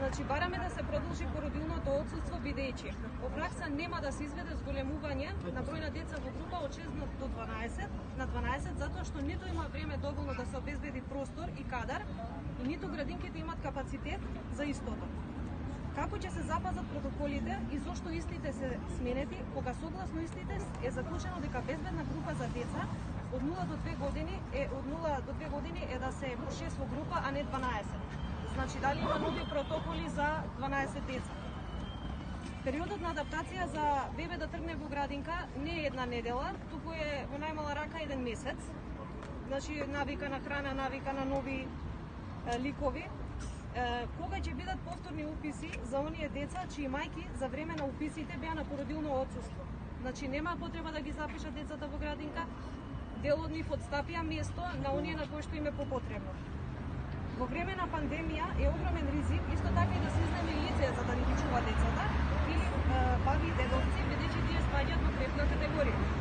Значи бараме да се продолжи породилното отсуство бидејќи во пракса нема да се изведе зголемување на број на деца во група од 6 до 12 затоа што ниту има време доволно да се обезбеди простор и кадар и ниту градинките имат капацитет за истото. Како ќе се запазат протоколите и зошто истите се сменети, кога согласно истите е заклучено дека безбедна група за деца од 0 до 2 години е да се по 6 во група, а не 12. Значи дали има нови протоколи за 12 деца? Периодот на адаптација за бебе да тргне во градинка не е една недела, туку е во најмала рака 1 месец. Значи навика на храна, навика на нови ликови. Кога ќе бидат повторни уписи за оние деца чии мајки за време на уписите беа на породилно отсуство? Значи нема потреба да ги запишат децата во градинка, дел од нив отстапија место на оние на кои што им е попотребно. Во време на пандемија е огромен ризик исто така и да се изнеме лице за да ни ги чува децата или баби и дедовци, бидејќи тие спаѓаат во третна категорија.